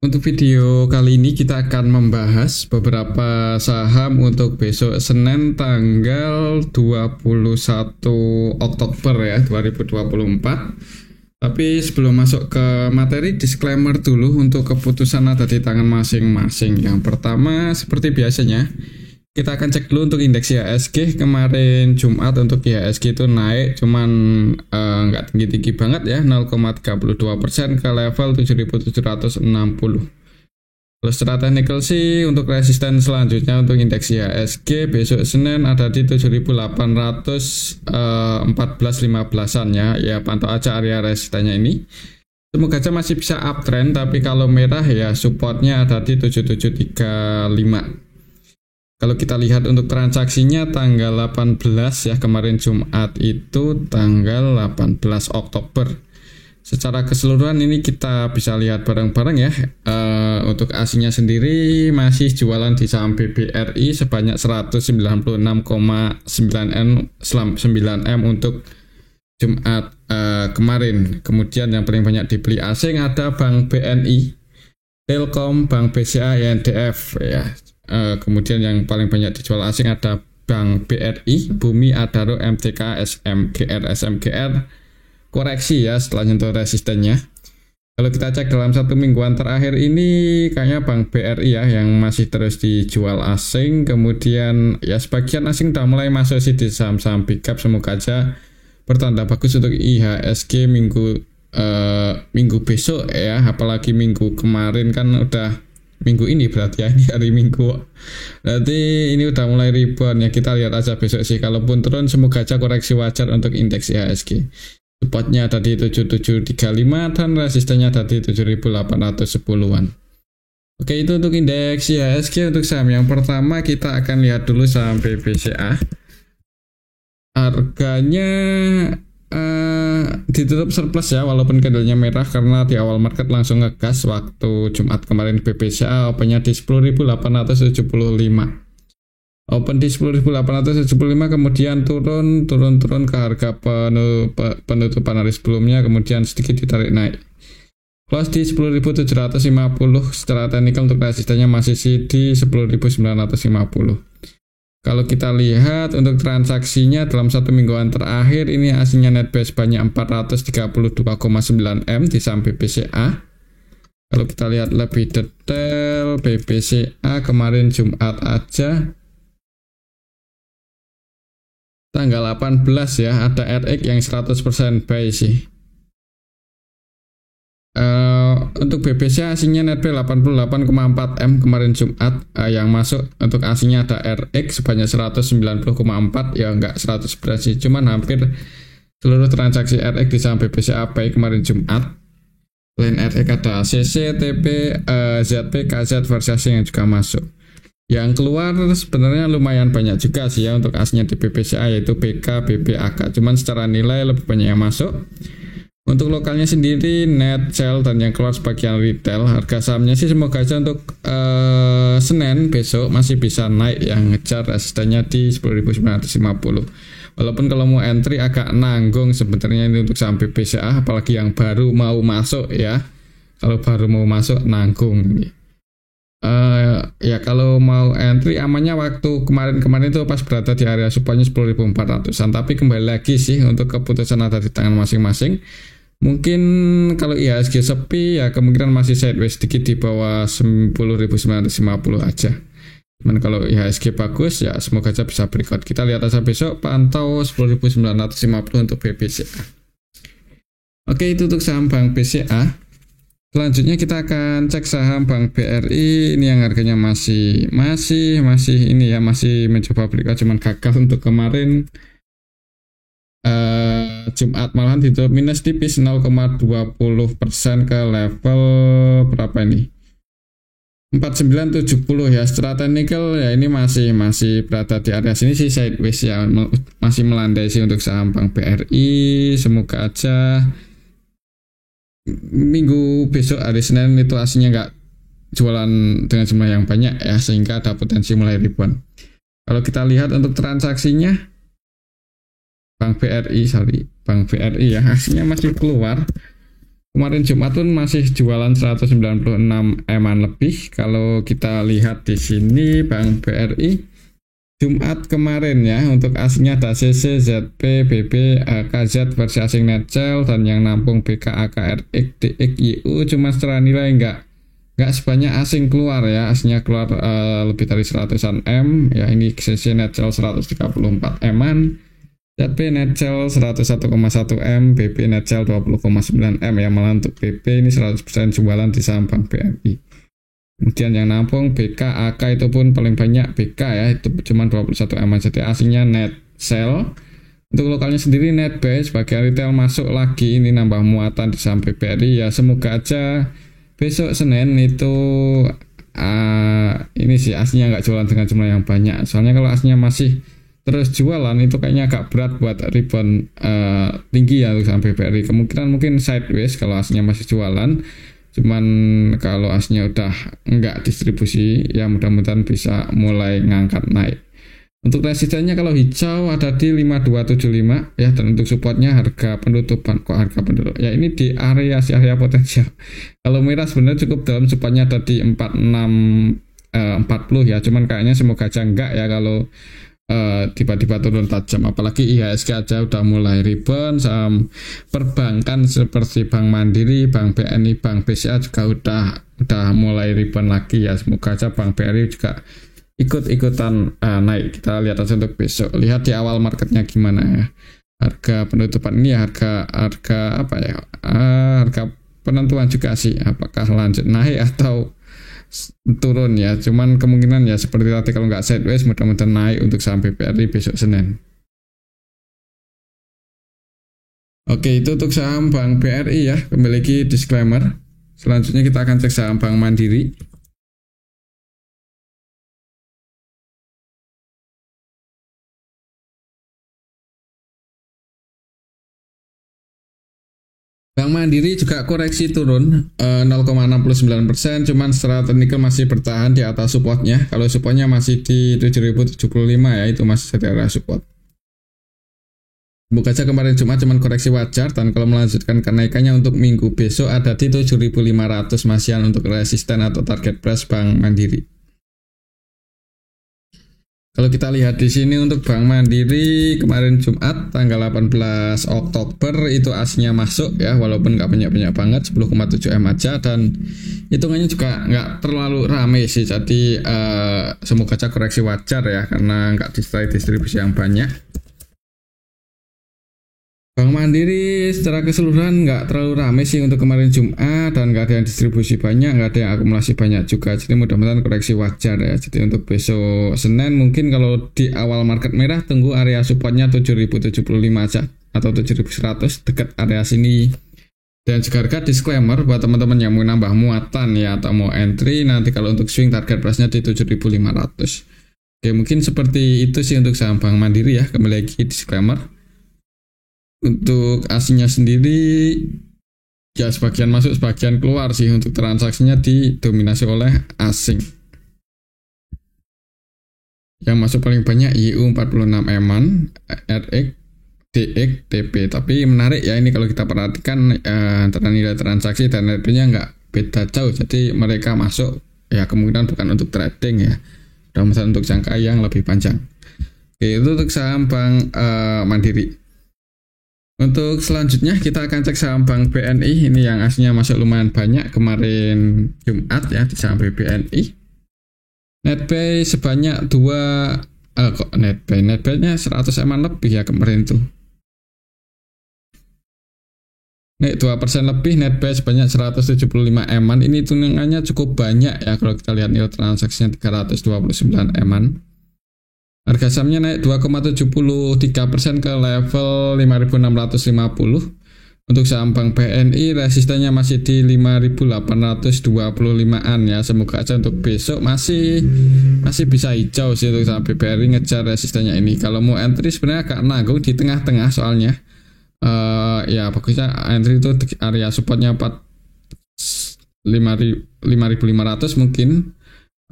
Untuk video kali ini kita akan membahas beberapa saham untuk besok Senin tanggal 21 Oktober ya 2024. Tapi sebelum masuk ke materi, disclaimer dulu untuk keputusan ada di tangan masing-masing. Yang pertama seperti biasanya kita akan cek dulu untuk indeks IHSG. Kemarin Jumat untuk IHSG itu naik, cuman nggak tinggi-tinggi banget ya, 0,32% ke level 7.760. Kalau secara teknikal sih untuk resisten selanjutnya untuk indeks IHSG besok Senin ada di 7.814-15an ya pantau aja area resistennya ini. Semoga aja masih bisa uptrend, tapi kalau merah ya supportnya ada di 7735. Kalau kita lihat untuk transaksinya tanggal 18 ya, kemarin Jumat itu tanggal 18 Oktober. Secara keseluruhan ini kita bisa lihat bareng-bareng ya. Untuk aslinya sendiri masih jualan di saham BBRI sebanyak 196,9 M untuk Jumat kemarin. Kemudian yang paling banyak dibeli asing ada Bank BNI, Telkom, Bank BCA, INDF ya. Kemudian yang paling banyak dijual asing ada Bank BRI, Bumi, Adaro, MTK, SMGR, koreksi ya setelah nyentuh resistennya. Kalau kita cek dalam satu mingguan terakhir ini kayaknya Bank BRI ya yang masih terus dijual asing. Kemudian ya sebagian asing udah mulai masuk sih di saham-saham big cap. Semoga aja bertanda bagus untuk IHSG minggu besok ya, apalagi minggu kemarin kan udah minggu ini berarti ya, ini hari Minggu. Berarti ini udah mulai rebound ya, kita lihat aja besok sih. Kalaupun turun semoga aja koreksi wajar untuk indeks IHSG. Supportnya ada di 7735 dan resistennya ada di 7810-an. Oke, itu untuk indeks IHSG. Untuk saham yang pertama kita akan lihat dulu saham BBCA. Harganya ditutup surplus ya, walaupun candlenya merah karena di awal market langsung ngegas waktu Jumat kemarin. BBCA opennya di 10.875, open di 10.875, kemudian turun ke harga penutupan hari sebelumnya, kemudian sedikit ditarik naik, close di 10.750. Secara teknikal untuk resistennya masih di 10.950. Kalau kita lihat untuk transaksinya dalam satu mingguan terakhir ini aslinya netbuy banyak 432,9 M di saham BBCA. Kalau kita lihat lebih detail BBCA kemarin Jumat aja tanggal 18 ya, ada RX yang 100% buy sih. Untuk BBCA aslinya netbuy 88,4 M kemarin Jumat, yang masuk untuk aslinya ada RX sebanyak 190,4 ya, enggak 100% sih, cuman hampir seluruh transaksi RX di saham BBCA buy kemarin Jumat. Selain RX ada CC, TP, ZP, KZ versi asing yang juga masuk. Yang keluar sebenarnya lumayan banyak juga sih ya untuk aslinya di BBCA, yaitu BK, BB, AK, cuman secara nilai lebih banyak yang masuk. Untuk lokalnya sendiri net sell dan yang keluar sebagian retail. Harga sahamnya sih semoga aja untuk Senin besok masih bisa naik, yang ngejar resistennya di 10.950. Walaupun kalau mau entry agak nanggung sebenarnya ini untuk saham BBCA, apalagi yang baru mau masuk ya. Kalau baru mau masuk nanggung. Ya kalau mau entry amannya waktu kemarin itu pas berada di area supportnya 10.400an. Tapi kembali lagi sih untuk keputusan ada di tangan masing-masing. Mungkin kalau IHSG sepi ya kemungkinan masih sideways sedikit di bawah 10.950 aja. Cuman kalau IHSG bagus ya semoga aja bisa breakout. Kita lihat aja besok, pantau 10.950 untuk BBCA. Oke, itu untuk saham Bank BCA. Selanjutnya kita akan cek saham Bank BRI. Ini yang harganya masih ini ya, masih mencoba breakout, cuman gagal untuk kemarin. Jumat malahan ditutup minus tipis 0,20% ke level berapa ini, 4970 ya. Secara teknikal ya ini masih berada di area sini sih, sideways ya, masih melandai sih untuk saham Bank BRI. Semoga aja minggu besok hari Senin itu aslinya nggak jualan dengan jumlah yang banyak ya, sehingga ada potensi mulai rebound. Kalau kita lihat untuk transaksinya Bank BRI ya, hasilnya masih keluar Kemarin Jumat pun masih jualan 196 eman lebih. Kalau kita lihat di sini Bank BRI Jumat kemarin ya, untuk asingnya ada CC, ZP, BB, KZ versi asing net sell, dan yang nampung BKA, KRX, DX, YU cuma secara nilai nggak sebanyak asing keluar ya. Asingnya keluar lebih dari 100-an M ya. Ini CC net sell 134 eman, ZP net sell 101,1 M, BB net sell 20,9 M ya. Malah untuk BB ini 100% jualan di saham Bank BRI. Kemudian yang nampung BK, AK itu pun paling banyak BK ya, itu cuma 21 M. Jadi asingnya net sell. Untuk lokalnya sendiri net buy, sebagai retail masuk lagi, ini nambah muatan di saham BRI ya. Semoga aja besok Senin itu ini sih aslinya nggak jualan dengan jumlah yang banyak. Soalnya kalau aslinya masih terus jualan itu kayaknya agak berat buat rebound tinggi ya untuk saham BRI. Kemungkinan mungkin sideways kalau aslinya masih jualan. Cuman kalau aslinya udah nggak distribusi ya mudah-mudahan bisa mulai ngangkat naik. Untuk resistennya kalau hijau ada di 5275 ya, dan untuk supportnya harga penutupan. Kok harga penutup? Ya ini di area potensial. Kalau merah sebenarnya cukup dalam, supportnya ada di 4640 ya. Cuman kayaknya semoga aja enggak ya kalau tiba-tiba turun tajam. Apalagi IHSG aja udah mulai rebound. Saham perbankan seperti Bank Mandiri, Bank BNI, Bank BCA juga udah mulai rebound lagi ya. Semoga aja Bank BRI juga ikut-ikutan naik. Kita lihat aja untuk besok. Lihat di awal marketnya gimana ya. Harga penutupan ini ya, harga apa ya? Harga penentuan juga sih, apakah lanjut naik atau turun ya. Cuman kemungkinan ya seperti tadi, kalau nggak sideways mudah-mudahan naik untuk saham BRI besok Senin. Oke, itu untuk saham Bank BRI ya. Memiliki disclaimer. Selanjutnya kita akan cek saham Bank Mandiri. Bank Mandiri juga koreksi turun 0,69%, cuman secara teknikal masih bertahan di atas supportnya. Kalau supportnya masih di 7075 ya, itu masih di area support. Buka aja kemarin Jumat cuman koreksi wajar, dan kalau melanjutkan kenaikannya untuk minggu besok ada di 7500 masihan untuk resisten atau target price Bank Mandiri. Kalau kita lihat di sini untuk Bank Mandiri kemarin Jumat tanggal 18 Oktober itu aslinya masuk ya, walaupun nggak banyak-banyak banget, 10,7 M aja, dan hitungannya juga nggak terlalu rame sih. Jadi semoga aja koreksi wajar ya, karena nggak distribusi yang banyak. Bank Mandiri secara keseluruhan nggak terlalu rame sih untuk kemarin Jumat, dan nggak ada yang distribusi banyak, nggak ada yang akumulasi banyak juga. Jadi mudah-mudahan koreksi wajar ya. Jadi untuk besok Senin mungkin kalau di awal market merah tunggu area supportnya 7075 aja atau 7100, dekat area sini. Dan juga harga disclaimer buat teman-teman yang mau nambah muatan ya atau mau entry, nanti kalau untuk swing target price-nya di 7500. Oke, mungkin seperti itu sih untuk saham Bank Mandiri ya. Kembali lagi disclaimer. Untuk asingnya sendiri ya sebagian masuk sebagian keluar sih. Untuk transaksinya didominasi oleh asing. Yang masuk paling banyak YU 46 eman, RX, DX, TP. Tapi menarik ya ini kalau kita perhatikan antara nilai transaksi dan netnya nggak beda jauh. Jadi mereka masuk ya kemungkinan bukan untuk trading ya, mudah-mudahan untuk jangka yang lebih panjang. Oke, itu untuk saham Bank Mandiri. Untuk selanjutnya kita akan cek saham Bank BNI. Ini yang aslinya masuk lumayan banyak kemarin Jumat ya di saham BNI. Netbuy sebanyak 2 netbuy-nya 100 eman lebih ya kemarin tuh. Naik 2% lebih, netbuy sebanyak 175 eman. Ini hitungannya cukup banyak ya kalau kita lihat nilai transaksinya 329 eman. Harga sahamnya naik 2,73% ke level 5.650. Untuk saham Bank BNI resistennya masih di 5.825-an ya. Semoga aja untuk besok masih bisa hijau sih untuk saham BRI ngejar resistennya ini. Kalau mau entry sebenarnya agak nanggung di tengah-tengah soalnya. Ya bagusnya entry itu area supportnya 5.500 mungkin.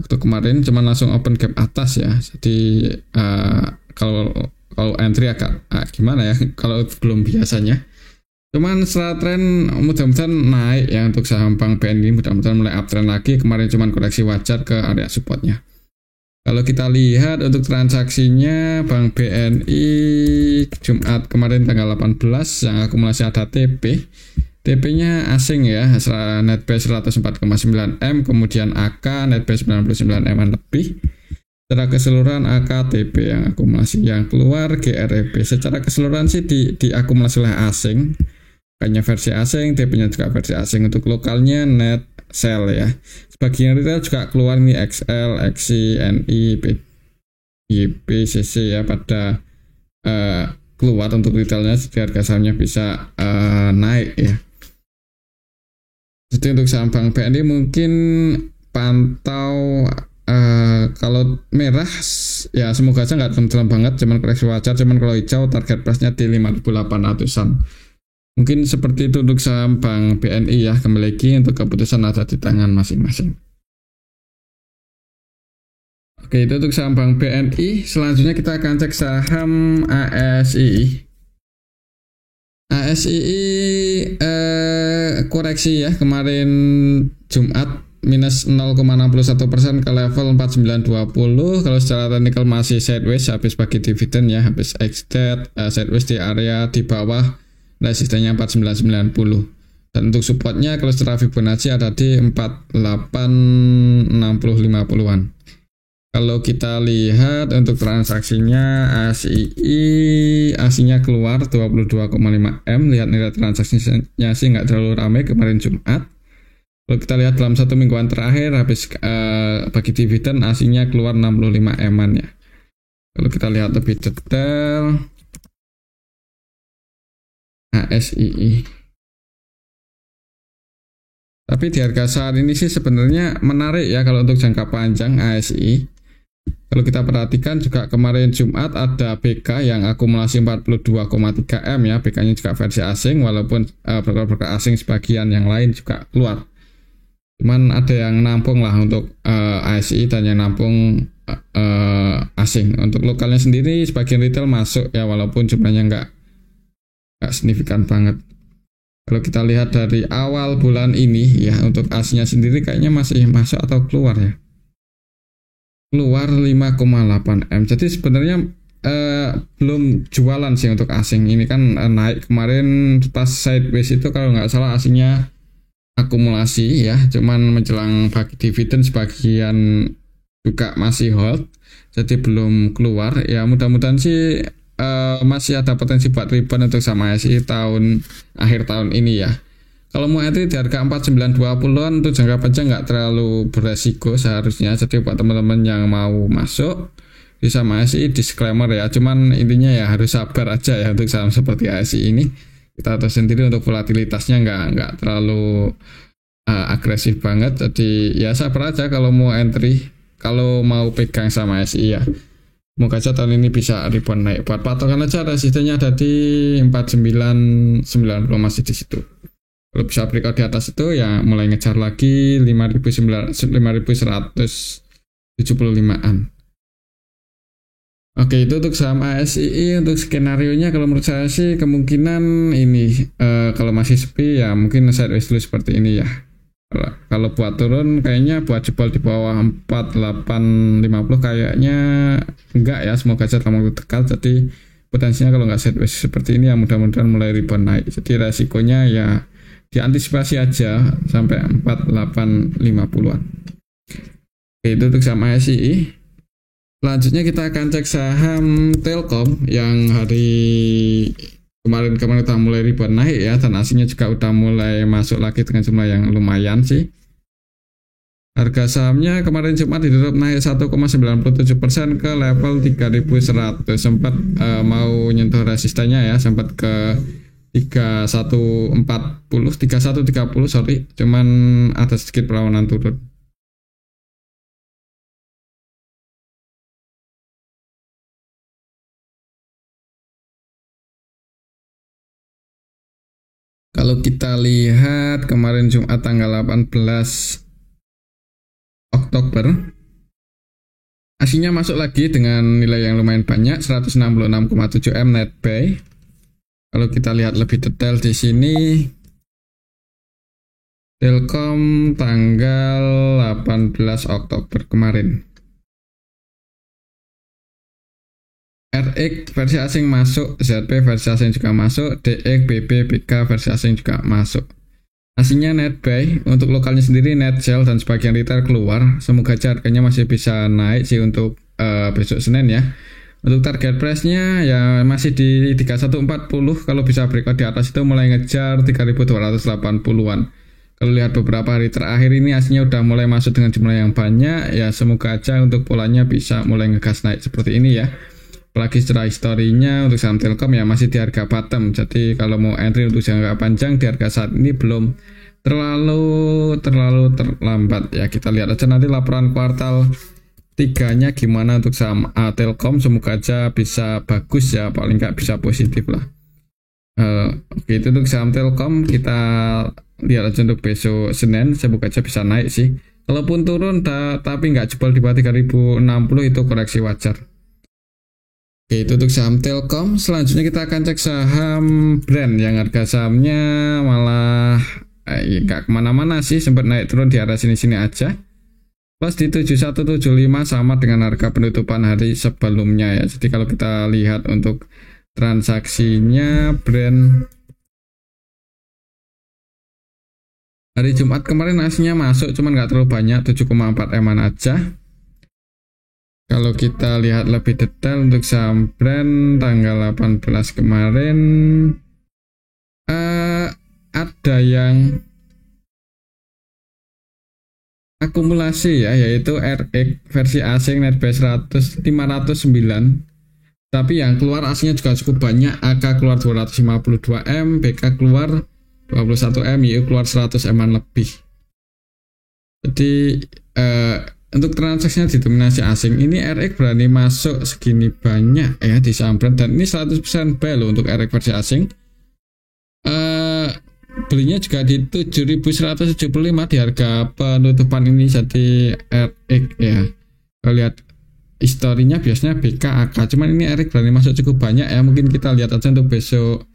Waktu kemarin cuma langsung open gap atas ya. Jadi kalau entry agak gimana ya kalau belum biasanya. Cuman setelah tren mudah-mudahan naik ya untuk saham Bank BNI, mudah-mudahan mulai uptrend lagi. Kemarin cuman koreksi wajar ke area supportnya. Kalau kita lihat untuk transaksinya Bank BNI Jumat kemarin tanggal 18 yang akumulasi ada TP. TP-nya asing ya, netbuy 104,9 M, kemudian AK netbuy 99 M lebih. Secara keseluruhan AK TP yang akumulasi, yang keluar GREB. Secara keseluruhan sih diakumulasi oleh asing. Hanya versi asing, TP-nya juga versi asing. Untuk lokalnya net sell ya. Sebagian retail juga keluar nih XL, XI, NI, YP, CC ya pada keluar untuk retailnya, harga sahamnya bisa naik ya. Jadi untuk saham Bank BNI mungkin pantau kalau merah ya semoga aja nggak dalam banget, cuman koreksi wajar. Cuman kalau hijau target price-nya di 5.800-an. Mungkin seperti itu untuk saham Bank BNI ya. Kembali lagi untuk keputusan ada di tangan masing-masing. Oke, itu untuk saham Bank BNI. Selanjutnya kita akan cek saham ASII. ASII koreksi ya kemarin Jumat minus 0,61% ke level 4920. Kalau secara teknikal masih sideways habis bagi dividen ya, habis extend sideways di area di bawah resistennya 4990. Dan untuk supportnya kalau secara Fibonacci ada di 4860-50-an. Kalau kita lihat untuk transaksinya ASII-nya keluar 22,5 M. Lihat nilai transaksinya sih nggak terlalu ramai kemarin Jumat. Kalau kita lihat dalam satu mingguan terakhir habis bagi dividen ASII-nya keluar 65 M-an ya. Kalau kita lihat lebih detail ASII. Tapi di harga saat ini sih sebenarnya menarik ya kalau untuk jangka panjang ASI. Kalau kita perhatikan juga kemarin Jumat ada BK yang akumulasi 42,3 M ya. BK-nya juga versi asing walaupun broker-broker asing sebagian yang lain juga keluar. Cuman ada yang nampung lah untuk ASI dan yang nampung asing. Untuk lokalnya sendiri sebagian retail masuk ya walaupun jumlahnya nggak signifikan banget. Kalau kita lihat dari awal bulan ini ya untuk aslinya sendiri kayaknya masih masuk atau keluar ya. Keluar 5,8 M. Jadi sebenarnya belum jualan sih untuk asing. Ini kan naik kemarin pas sideways itu kalau nggak salah aslinya akumulasi ya. Cuman menjelang bagi dividen sebagian juga masih hold. Jadi belum keluar. Ya mudah-mudahan sih masih ada potensi buat rebound untuk sama ASI akhir tahun ini ya. Kalau mau entry di harga 4920-an untuk jangka panjang nggak terlalu beresiko seharusnya. Jadi buat teman-teman yang mau masuk di sama ASI disclaimer ya. Cuman intinya ya harus sabar aja ya untuk saham seperti ASI ini. Kita tahu sendiri untuk volatilitasnya nggak terlalu agresif banget. Jadi ya sabar aja kalau mau entry, kalau mau pegang sama ASI ya. Semoga aja tahun ini bisa rebound naik. Buat patokan aja resistennya ada di 4990 masih di situ. Kalau bisa breakout di atas itu ya mulai ngejar lagi 5175-an. Oke, itu untuk saham ASII. Untuk skenario-nya kalau menurut saya sih kemungkinan ini kalau masih sepi ya mungkin sideways dulu seperti ini ya. Kalau buat turun kayaknya buat jebol di bawah 4850 kayaknya enggak ya, semoga aja kamu tekan. Jadi potensinya kalau nggak sideways seperti ini ya mudah-mudahan mulai rebound naik. Jadi resikonya ya diantisipasi aja sampai 4850-an. Oke, itu untuk saham ASI. Selanjutnya kita akan cek saham Telkom yang hari kemarin udah mulai rebound naik ya, dan aslinya juga udah mulai masuk lagi dengan jumlah yang lumayan sih. Harga sahamnya kemarin Jumat ditutup naik 1,97% ke level 3.100. Sempat mau nyentuh resistennya ya, sempat ke 3130 sorry, cuman ada sedikit perlawanan turun. Kalau kita lihat kemarin Jumat tanggal 18 Oktober, aslinya masuk lagi dengan nilai yang lumayan banyak, 166,7 M net buy. Kalau kita lihat lebih detail di sini, Telkom tanggal 18 Oktober kemarin. RX versi asing masuk, ZP versi asing juga masuk, DX, BB, BK versi asing juga masuk. Hasilnya net buy, untuk lokalnya sendiri net sell dan sebagian retail keluar. Semoga aja harganya masih bisa naik sih untuk besok Senin ya. Untuk target price-nya ya masih di 3140, kalau bisa breakout di atas itu mulai ngejar 3280-an. Kalau lihat beberapa hari terakhir ini hasilnya udah mulai masuk dengan jumlah yang banyak, ya semoga aja untuk polanya bisa mulai ngegas naik seperti ini ya. Apalagi secara historinya untuk saham Telkom ya masih di harga bottom. Jadi kalau mau entry untuk jangka panjang di harga saat ini belum terlalu terlambat ya. Kita lihat aja nanti laporan kuartal 3-nya gimana untuk saham Telkom. Semoga aja bisa bagus ya, paling nggak bisa positif lah. Oke, itu untuk saham Telkom. Kita lihat aja untuk besok Senin, semoga aja bisa naik sih. Kalaupun turun tapi nggak jebol di bawah 3060 itu koreksi wajar. Oke, itu untuk saham Telkom. Selanjutnya kita akan cek saham brand yang harga sahamnya malah nggak kemana-mana sih, sempat naik turun di area sini-sini aja. Plus di 7175 sama dengan harga penutupan hari sebelumnya ya. Jadi kalau kita lihat untuk transaksinya brand hari Jumat kemarin hasilnya masuk, cuman nggak terlalu banyak, 7,4 eman aja. Kalau kita lihat lebih detail untuk saham brand tanggal 18 kemarin ada yang akumulasi ya, yaitu RX versi asing net buy 509, tapi yang keluar aslinya juga cukup banyak. AK keluar 252M, BK keluar 21M, YU keluar 100M lebih. Jadi untuk transaksinya didominasi asing. Ini RX berani masuk segini banyak ya di saham brand, dan ini 100% buy loh untuk RX versi asing. Belinya juga di 7175 di harga penutupan ini. Jadi RX ya, kalau lihat historinya biasanya BK, AK, cuman ini RX berani masuk cukup banyak ya. Mungkin kita lihat aja untuk besok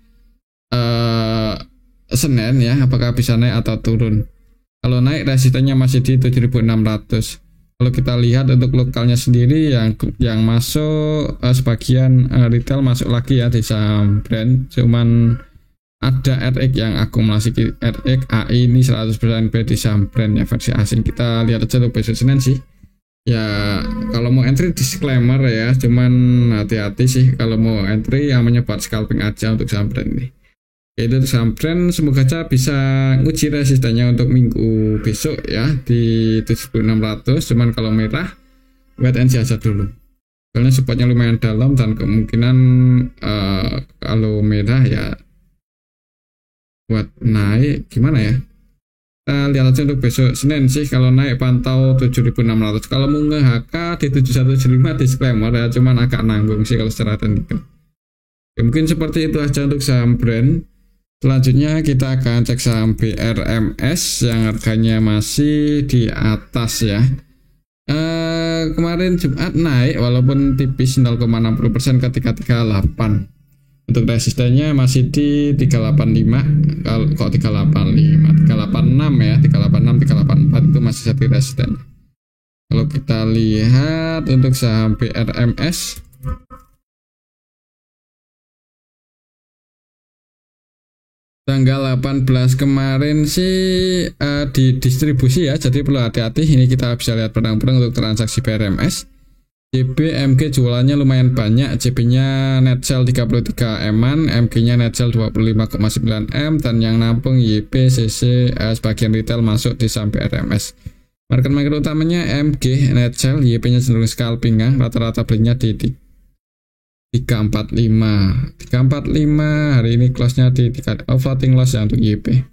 Senin ya, apakah bisa naik atau turun. Kalau naik resistennya masih di 7600. Kalau kita lihat untuk lokalnya sendiri yang masuk sebagian retail masuk lagi ya di saham brand, cuman ada RX yang akumulasi. RX AI ini 100% buy di saham brand ya versi asing. Kita lihat aja untuk besok Senin sih. Ya kalau mau entry disclaimer ya, cuman hati-hati sih kalau mau entry yang menyebar scalping aja untuk saham brand ini. Itu saham brand semoga aja bisa nguji resistennya untuk minggu besok ya di 7600. Cuman kalau merah wait and see aja dulu, soalnya supportnya lumayan dalam dan kemungkinan kalau merah ya buat naik gimana ya. Kita lihat aja untuk besok Senin sih. Kalau naik pantau 7600. Kalau mau nge-HK di 7175 disclaimer ya, cuman agak nanggung sih kalau secara teknikal. Ya, mungkin seperti itu aja untuk saham brand. Selanjutnya kita akan cek saham BRMS yang harganya masih di atas ya. Kemarin Jumat naik walaupun tipis 0,60% ke 338. Untuk resistennya masih di 385. Kok 385? 386 ya, 386, 384 itu masih satu resisten. Kalau kita lihat untuk saham BRMS tanggal 18 kemarin sih di distribusi ya, jadi perlu hati-hati. Ini kita bisa lihat pedang-pedang untuk transaksi BRMS. JB MG jualannya lumayan banyak. JB-nya net sell 33 eman, MG-nya net sell 25,9 M, dan yang nampung YP, CC, sebagian retail masuk di saham BRMS. Market maker utamanya MG net sell, YP-nya cenderung scalping ya, rata-rata belinya di 345 hari ini, close-nya di 3 floating loss ya untuk YP.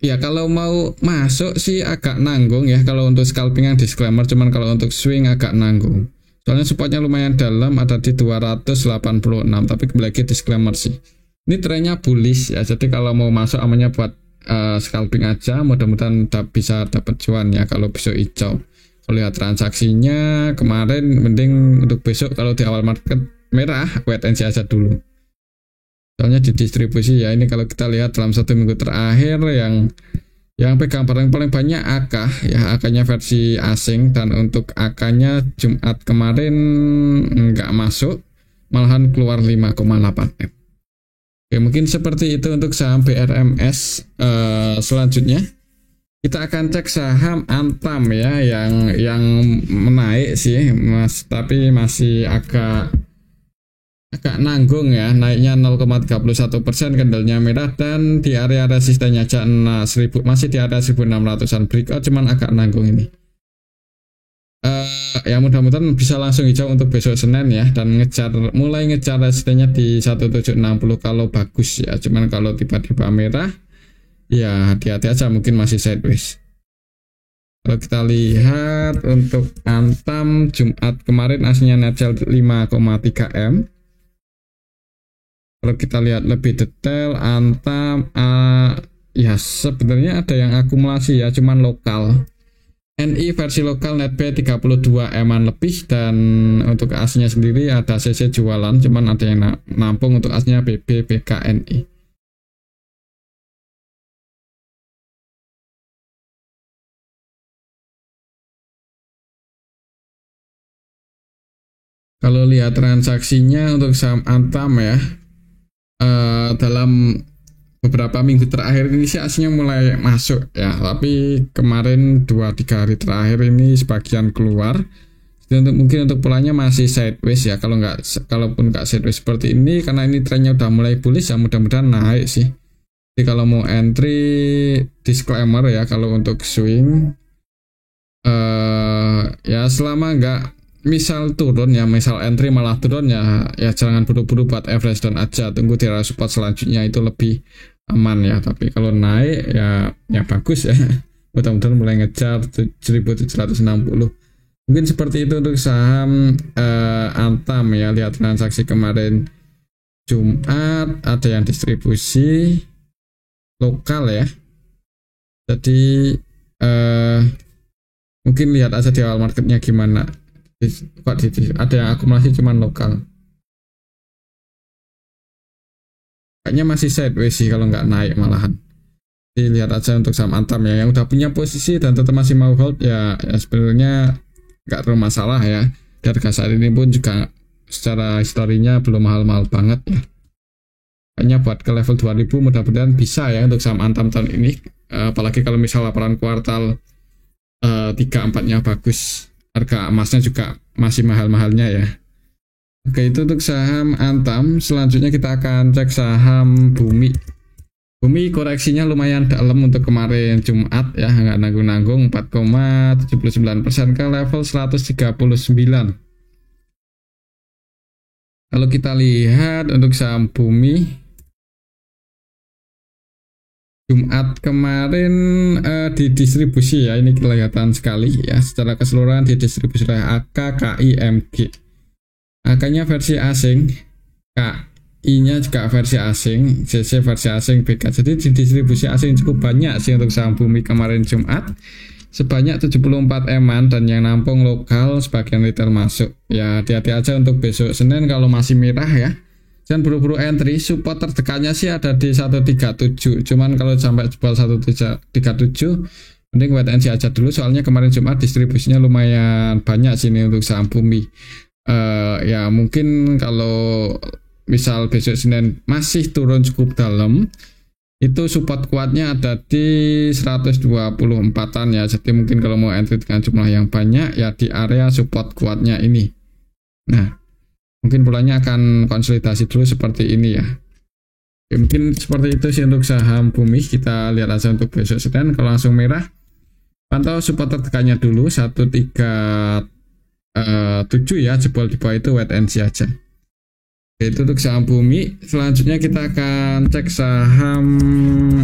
Ya kalau mau masuk sih agak nanggung ya kalau untuk scalping yang disclaimer, cuman kalau untuk swing agak nanggung. Soalnya supportnya lumayan dalam, ada di 286, tapi kembali lagi disclaimer sih. Ini trennya bullish ya, jadi kalau mau masuk amannya buat scalping aja, mudah-mudahan bisa dapat cuan ya kalau besok hijau. Kalau lihat transaksinya kemarin, mending untuk besok kalau di awal market merah, wait and see aja dulu. Soalnya di distribusi ya, ini kalau kita lihat dalam 1 minggu terakhir yang pegang paling banyak AK ya, AK-nya versi asing, dan untuk AK-nya Jumat kemarin nggak masuk, malahan keluar 5,8 M. Oke, mungkin seperti itu untuk saham BRMS. Selanjutnya kita akan cek saham Antam ya, yang menaik sih mas, tapi masih agak nanggung ya, naiknya 0,31%, candlenya merah dan di area resistennya aja 1000, masih di area 1600-an, breakout cuman agak nanggung ini. Ya mudah-mudahan bisa langsung hijau untuk besok Senin ya, dan mulai ngejar resistennya di 1760 kalau bagus ya, cuman kalau tiba-tiba merah ya hati-hati aja, mungkin masih sideways. Kalau kita lihat untuk Antam Jumat kemarin aslinya net sell 5,3 M. Kalau kita lihat lebih detail Antam ya sebenarnya ada yang akumulasi ya, cuman lokal. NI versi lokal net B 32 M-an lebih, dan untuk asnya sendiri ada CC jualan, cuman ada yang nampung untuk asnya BB BKNI. Kalau lihat transaksinya untuk saham Antam ya, dalam beberapa minggu terakhir ini sih aslinya mulai masuk ya, tapi kemarin 2-3 hari terakhir ini sebagian keluar. Dan mungkin untuk polanya masih sideways ya, kalaupun nggak sideways seperti ini, karena ini trennya udah mulai bullish ya, mudah-mudahan naik sih. Jadi kalau mau entry, disclaimer ya, kalau untuk swing ya selama nggak misal turun ya, misal entry malah turun ya jangan buru-buru buat average down aja, tunggu di area support selanjutnya, itu lebih aman ya. Tapi kalau naik ya bagus ya, mudah-mudahan mulai ngejar 1760. Mungkin seperti itu untuk saham Antam ya. Lihat transaksi kemarin Jumat, ada yang distribusi lokal ya, jadi mungkin lihat aja di awal marketnya gimana. Kok ada yang akumulasi cuman lokal, kayaknya masih sideways sih kalau nggak naik malahan. Dilihat aja untuk saham Antam ya, yang udah punya posisi dan tetap masih mau hold ya sebenarnya nggak terlalu masalah ya. Dan harga saat ini pun juga secara historinya belum mahal-mahal banget ya. Kayaknya buat ke level 2000 mudah-mudahan bisa ya untuk saham Antam tahun ini, apalagi kalau misal laporan kuartal 3-4-nya bagus. Harga emasnya juga masih mahal-mahalnya ya. Oke, itu untuk saham Antam. Selanjutnya kita akan cek saham Bumi. Bumi koreksinya lumayan dalam untuk kemarin Jumat ya, nggak nanggung-nanggung, 4,79% ke level 139. Kalau kita lihat untuk saham Bumi Jumat kemarin didistribusi ya, ini kelihatan sekali ya, secara keseluruhan didistribusi oleh AK, KI, MG. AK-nya versi asing, KI-nya juga versi asing, CC versi asing, BK. Jadi didistribusi asing cukup banyak sih untuk saham Bumi kemarin Jumat, sebanyak 74 M-an, dan yang nampung lokal sebagian retail masuk. Ya hati-hati aja untuk besok Senin kalau masih merah ya. Dan buru-buru entry, support terdekatnya sih ada di 137. Cuman kalau sampai jebol 137, mending wait and see aja dulu, soalnya kemarin Jumat distribusinya lumayan banyak sini untuk saham Bumi. Ya mungkin kalau misal besok Senin masih turun cukup dalam, itu support kuatnya ada di 124-an ya. Jadi mungkin kalau mau entry dengan jumlah yang banyak ya di area support kuatnya ini. Nah, mungkin polanya akan konsolidasi dulu seperti ini ya. Oke, mungkin seperti itu sih untuk saham Bumi. Kita lihat aja untuk besok Senin. Kalau langsung merah, pantau support tertekannya dulu 137 ya, jebol di bawah itu wait and see aja. Itu untuk saham Bumi. Selanjutnya kita akan cek saham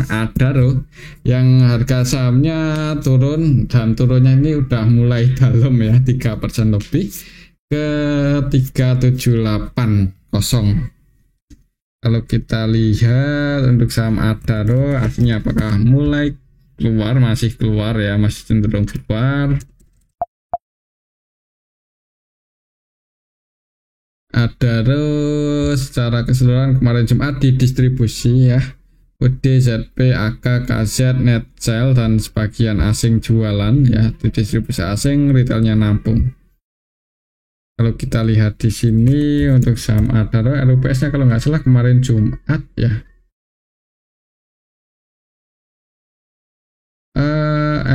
Adaro yang harga sahamnya turun, dan turunnya ini udah mulai dalam ya, 3% lebih ke 3780. Kalau kita lihat untuk saham Adaro artinya apakah mulai keluar, masih keluar ya, masih cenderung keluar. Terus secara keseluruhan kemarin Jumat di distribusi ya, UD, ZP, AK, KZ, Netcell dan sebagian asing jualan ya, di distribusi asing, retailnya nampung. Kalau kita lihat di sini untuk saham Adaro, RUPS-nya kalau nggak salah kemarin Jumat ya.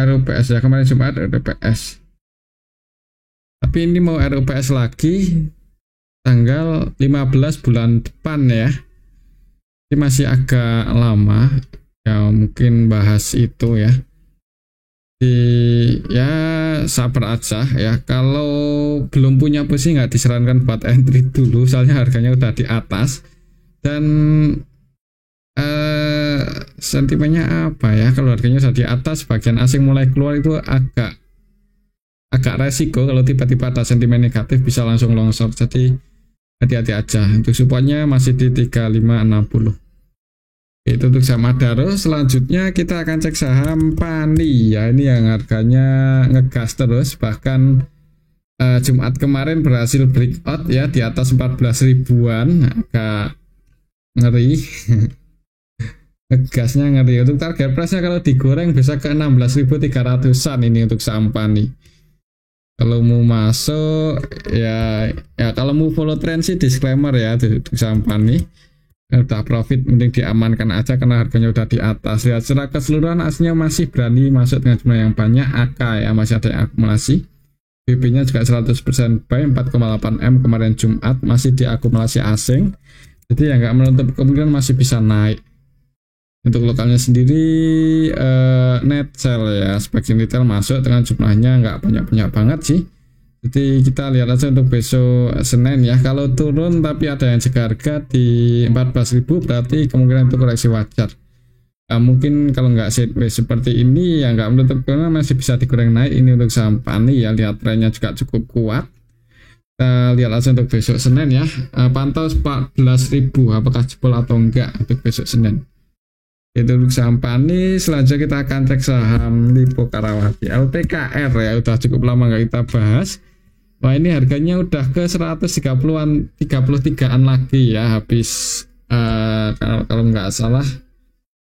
RUPS ya, kemarin Jumat RUPS. Tapi ini mau RUPS lagi tanggal 15 bulan depan ya. Ini masih agak lama ya, mungkin bahas itu ya. Ya sabar aja ya. Kalau belum punya posisi nggak disarankan buat entry dulu, soalnya harganya udah di atas. Dan sentimennya apa ya? Kalau harganya sudah di atas, bagian asing mulai keluar itu agak resiko. Kalau tiba-tiba ada sentimen negatif bisa langsung longsor. Jadi hati-hati aja. Untuk supportnya masih di 3560. Itu untuk saham Adaro. Selanjutnya kita akan cek saham Pani ya. Ini yang harganya ngegas terus, bahkan Jumat kemarin berhasil breakout ya di atas 14 ribuan. Agak ngeri. Ngegasnya ngeri. Untuk target price-nya kalau digoreng bisa ke 16.300-an ini untuk saham Pani. Kalau mau masuk ya kalau mau follow trend sih disclaimer ya untuk saham Pani. Udah profit mending diamankan aja karena harganya udah di atas. Lihat secara keseluruhan aslinya masih berani masuk dengan jumlah yang banyak. AK ya masih ada yang akumulasi. BB-nya juga 100% buy, 4,8 M kemarin Jumat, masih diakumulasi asing. Jadi ya nggak menutup kemungkinan masih bisa naik. Untuk lokalnya sendiri Netcell ya sebagian retail masuk dengan jumlahnya nggak banyak-banyak banget sih. Jadi kita lihat aja untuk besok Senin ya. Kalau turun tapi ada yang jaga harga di 14.000 berarti kemungkinan itu koreksi wajar. Mungkin kalau nggak sideways seperti ini ya nggak menutup kemungkinan masih bisa digoreng naik ini untuk saham Pani ya. Lihat trennya juga cukup kuat. Kita lihat aja untuk besok Senin ya. Pantau 14.000 apakah jebol atau enggak untuk besok Senin. Itu untuk saham Pani. Selanjutnya kita akan cek saham Lipo Karawaci LPKR ya. Udah cukup lama nggak kita bahas. Wah ini harganya udah ke 130-an 33-an lagi ya, habis kalau nggak salah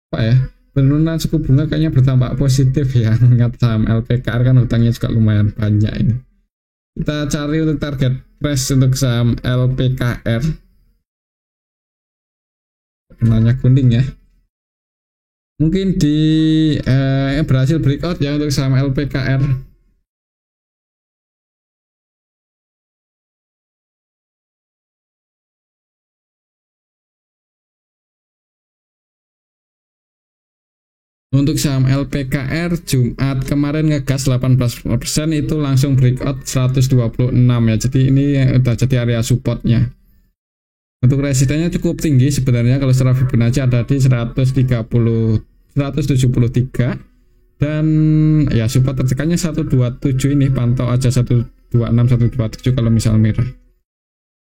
apa ya, penurunan suku bunga kayaknya bertambah positif ya. Ingat saham LPKR kan hutangnya juga lumayan banyak ini. Kita cari untuk target price untuk saham LPKR. Benarnya kuning ya. Mungkin di berhasil breakout ya untuk saham LPKR. Untuk saham LPKR Jumat kemarin ngegas 18% itu langsung breakout 126 ya. Jadi ini udah jadi area supportnya. Untuk resistennya cukup tinggi sebenarnya, kalau secara Fibonacci ada di 173 dan ya support tertekannya 127 ini, pantau aja 126 127 kalau misal merah.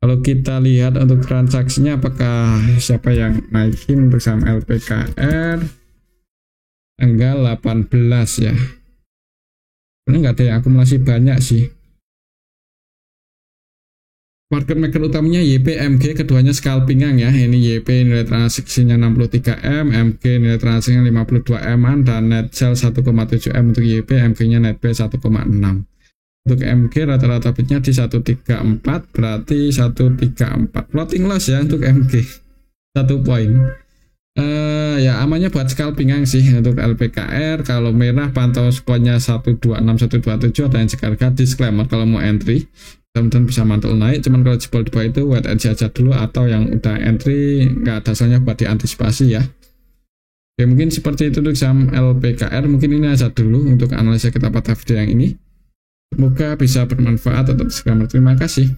Kalau kita lihat untuk transaksinya apakah siapa yang naikin untuk saham LPKR tanggal 18 ya. Ini nggak ada yang akumulasi banyak sih. Market maker utamanya YPMG, keduanya scalpingan ya. Ini YP nilai transaksinya 63M, MG nilai transaksinya 52M dan Netcell 1,7M untuk YP, MG-nya Netbuy 1,6. Untuk MG rata-rata bitnya di 134, berarti 134. Floating loss ya untuk MG 1 poin. Ya amannya buat scalpingan sih untuk LPKR. Kalau merah pantau spotnya 126 127, ada yang jaga harga. Disclaimer kalau mau entry teman-teman bisa mantul naik, cuman kalau jebol di bawah itu wait and see aja dulu, atau yang udah entry nggak ada soalnya buat diantisipasi ya. Oke, mungkin seperti itu untuk saham LPKR. Mungkin ini aja dulu untuk analisa kita pada video yang ini. Semoga bisa bermanfaat. Tetap disclaimer, terima kasih.